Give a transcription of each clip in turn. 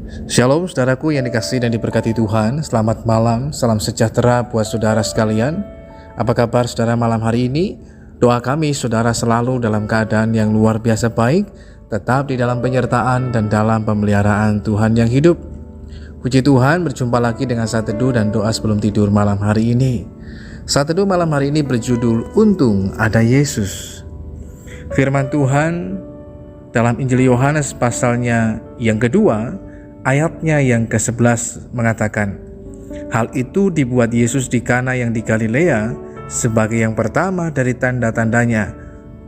Shalom saudaraku yang dikasihi dan diberkati Tuhan. Selamat malam, salam sejahtera buat saudara sekalian. Apa kabar saudara malam hari ini? Doa kami saudara selalu dalam keadaan yang luar biasa baik, tetap di dalam penyertaan dan dalam pemeliharaan Tuhan yang hidup. Puji Tuhan, berjumpa lagi dengan saat teduh dan doa sebelum tidur malam hari ini. Saat teduh malam hari ini berjudul Untung Ada Yesus. Firman Tuhan dalam Injil Yohanes pasalnya yang kedua, ayatnya yang ke-11 mengatakan, hal itu dibuat Yesus di Kana yang di Galilea sebagai yang pertama dari tanda-tandanya,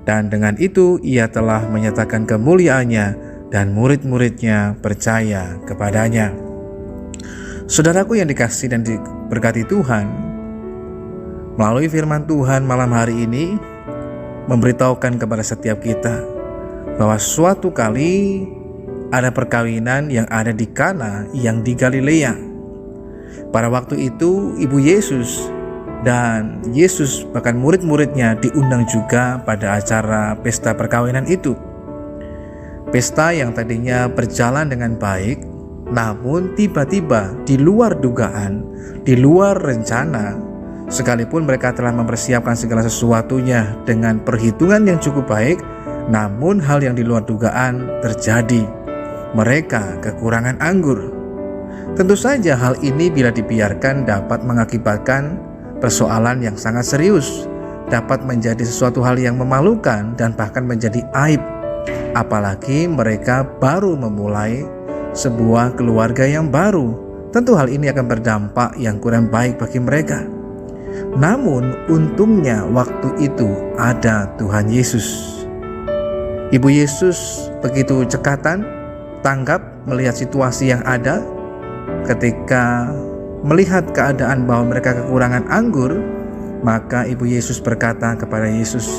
dan dengan itu ia telah menyatakan kemuliaannya dan murid-muridnya percaya kepadanya. Saudaraku yang dikasihi dan diberkati Tuhan, melalui firman Tuhan malam hari ini memberitahukan kepada setiap kita bahwa suatu kali ada perkawinan yang ada di Kana yang di Galilea. Pada waktu itu ibu Yesus dan Yesus bahkan murid-muridnya diundang juga pada acara pesta perkawinan itu. Pesta yang tadinya berjalan dengan baik, namun tiba-tiba di luar dugaan, di luar rencana, sekalipun mereka telah mempersiapkan segala sesuatunya dengan perhitungan yang cukup baik, namun hal yang di luar dugaan terjadi. Mereka kekurangan anggur. Tentu saja hal ini bila dibiarkan dapat mengakibatkan persoalan yang sangat serius, dapat menjadi sesuatu hal yang memalukan dan bahkan menjadi aib. Apalagi mereka baru memulai sebuah keluarga yang baru. Tentu hal ini akan berdampak yang kurang baik bagi mereka. Namun untungnya waktu itu ada Tuhan Yesus. Ibu Yesus begitu cekatan, tanggap melihat situasi yang ada. Ketika melihat keadaan bahwa mereka kekurangan anggur, maka ibu Yesus berkata kepada Yesus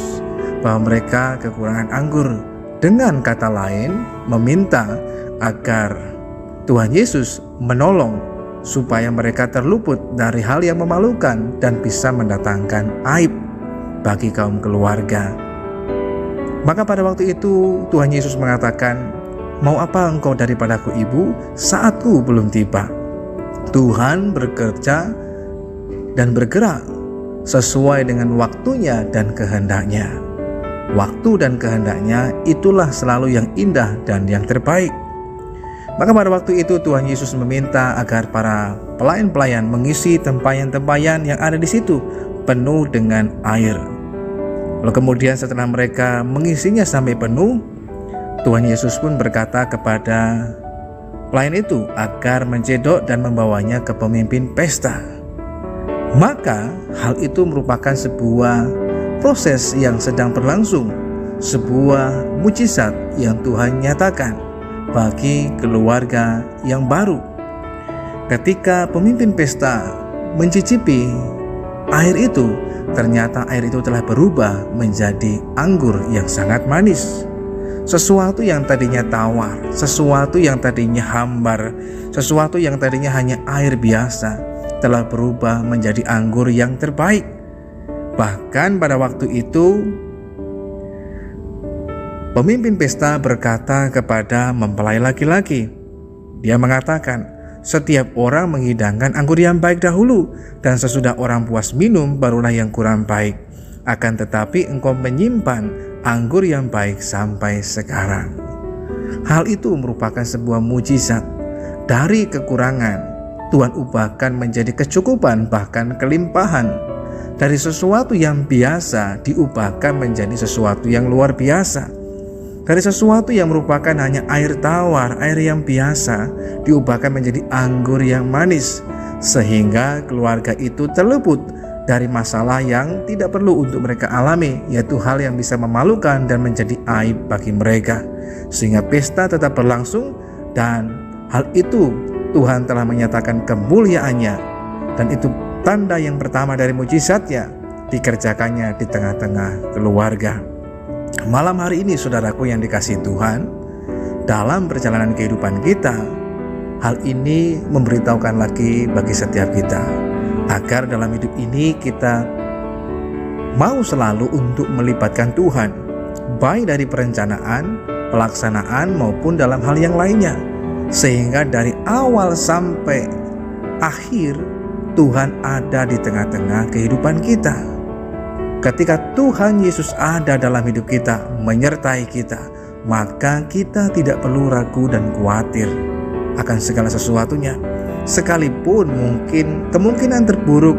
bahwa mereka kekurangan anggur. Dengan kata lain, meminta agar Tuhan Yesus menolong supaya mereka terluput dari hal yang memalukan dan bisa mendatangkan aib bagi kaum keluarga. Maka pada waktu itu Tuhan Yesus mengatakan, mau apa engkau daripadaku ibu, saatku belum tiba. Tuhan bekerja dan bergerak sesuai dengan waktunya dan kehendaknya. Waktu dan kehendaknya itulah selalu yang indah dan yang terbaik. Maka pada waktu itu Tuhan Yesus meminta agar para pelayan-pelayan mengisi tempayan-tempayan yang ada di situ penuh dengan air. Lalu kemudian setelah mereka mengisinya sampai penuh, Tuhan Yesus pun berkata kepada pelayan itu agar mencedok dan membawanya ke pemimpin pesta. Maka hal itu merupakan sebuah proses yang sedang berlangsung, sebuah mukjizat yang Tuhan nyatakan bagi keluarga yang baru. Ketika pemimpin pesta mencicipi air itu, ternyata air itu telah berubah menjadi anggur yang sangat manis. Sesuatu yang tadinya tawar, sesuatu yang tadinya hambar, sesuatu yang tadinya hanya air biasa, telah berubah menjadi anggur yang terbaik. Bahkan pada waktu itu pemimpin pesta berkata kepada mempelai laki-laki, dia mengatakan, setiap orang menghidangkan anggur yang baik dahulu, dan sesudah orang puas minum barulah yang kurang baik. Akan tetapi engkau menyimpan anggur yang baik sampai sekarang. Hal itu merupakan sebuah mukjizat. Dari kekurangan Tuhan ubahkan menjadi kecukupan, bahkan kelimpahan. Dari sesuatu yang biasa diubahkan menjadi sesuatu yang luar biasa. Dari sesuatu yang merupakan hanya air tawar, air yang biasa, diubahkan menjadi anggur yang manis, sehingga keluarga itu terluput dari masalah yang tidak perlu untuk mereka alami, yaitu hal yang bisa memalukan dan menjadi aib bagi mereka. Sehingga pesta tetap berlangsung, dan hal itu Tuhan telah menyatakan kemuliaannya, dan itu tanda yang pertama dari mukjizatnya dikerjakannya di tengah-tengah keluarga. Malam hari ini saudaraku yang dikasihi Tuhan, dalam perjalanan kehidupan kita, hal ini memberitahukan lagi bagi setiap kita, agar dalam hidup ini kita mau selalu untuk melibatkan Tuhan, baik dari perencanaan, pelaksanaan maupun dalam hal yang lainnya. sehingga dari awal sampai akhir Tuhan ada di tengah-tengah kehidupan kita. Ketika Tuhan Yesus ada dalam hidup kita, menyertai kita, maka kita tidak perlu ragu dan khawatir akan segala sesuatunya. Sekalipun mungkin kemungkinan terburuk,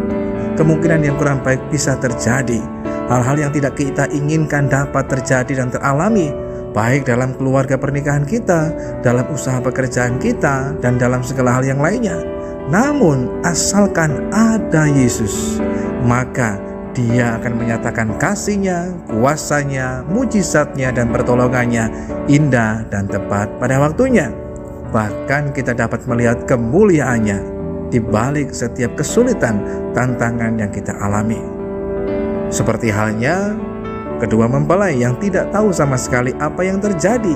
kemungkinan yang kurang baik bisa terjadi, hal-hal yang tidak kita inginkan dapat terjadi dan teralami, baik dalam keluarga pernikahan kita, dalam usaha pekerjaan kita, dan dalam segala hal yang lainnya. Namun asalkan ada Yesus, maka Dia akan menyatakan kasih-Nya, kuasa-Nya, mujizat-Nya, dan pertolongannya indah dan tepat pada waktunya. Bahkan kita dapat melihat kemuliaan-Nya di balik setiap kesulitan, tantangan yang kita alami. Seperti halnya kedua mempelai yang tidak tahu sama sekali apa yang terjadi.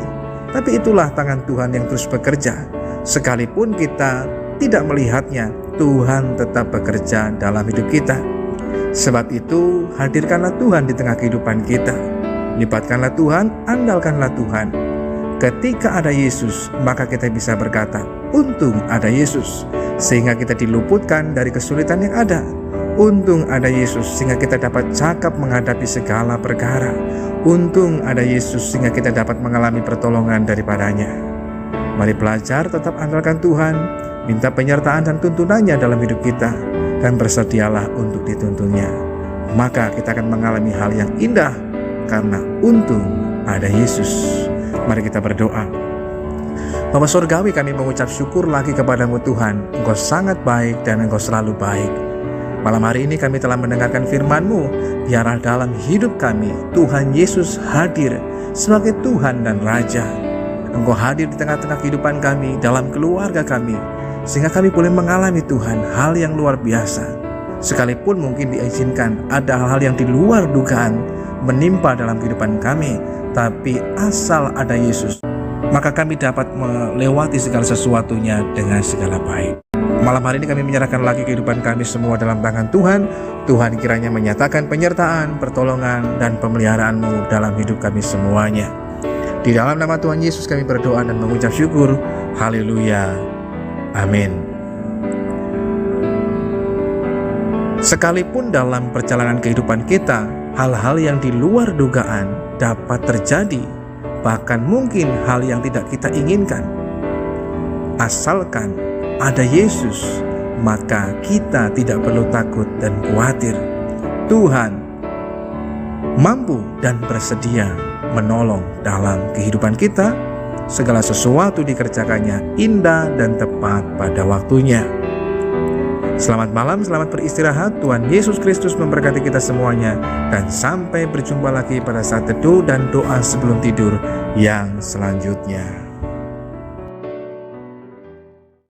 Tapi itulah tangan Tuhan yang terus bekerja. Sekalipun kita tidak melihatnya, Tuhan tetap bekerja dalam hidup kita. Sebab itu, hadirkanlah Tuhan di tengah kehidupan kita. Lipatkanlah Tuhan, andalkanlah Tuhan. Ketika ada Yesus, maka kita bisa berkata, untung ada Yesus, sehingga kita diluputkan dari kesulitan yang ada. Untung ada Yesus, sehingga kita dapat cakap menghadapi segala perkara. Untung ada Yesus, sehingga kita dapat mengalami pertolongan daripadanya. Mari belajar tetap andalkan Tuhan, minta penyertaan dan tuntunannya dalam hidup kita, dan bersedialah untuk dituntunnya. Maka kita akan mengalami hal yang indah, karena untung ada Yesus. Mari kita berdoa. Bapa Surgawi, kami mengucap syukur lagi kepadamu Tuhan. Engkau sangat baik dan Engkau selalu baik. Malam hari ini kami telah mendengarkan firman-Mu. Biarlah dalam hidup kami Tuhan Yesus hadir sebagai Tuhan dan Raja. Engkau hadir di tengah-tengah kehidupan kami, dalam keluarga kami, sehingga kami boleh mengalami Tuhan hal yang luar biasa. Sekalipun mungkin diizinkan ada hal-hal yang di luar dugaan menimpa dalam kehidupan kami, tapi asal ada Yesus, maka kami dapat melewati segala sesuatunya dengan segala baik. Malam hari ini kami menyerahkan lagi kehidupan kami semua dalam tangan Tuhan. Tuhan kiranya menyatakan penyertaan, pertolongan, dan pemeliharaan-Mu dalam hidup kami semuanya. Di dalam nama Tuhan Yesus kami berdoa dan mengucap syukur. Haleluya. Amin. Sekalipun dalam perjalanan kehidupan kita, hal-hal yang di luar dugaan dapat terjadi, bahkan mungkin hal yang tidak kita inginkan. Asalkan ada Yesus, maka kita tidak perlu takut dan khawatir. Tuhan mampu dan bersedia menolong dalam kehidupan kita. Segala sesuatu dikerjakannya indah dan tepat pada waktunya. Selamat malam, selamat beristirahat. Tuhan Yesus Kristus memberkati kita semuanya. Dan sampai berjumpa lagi pada saat teduh dan doa sebelum tidur yang selanjutnya.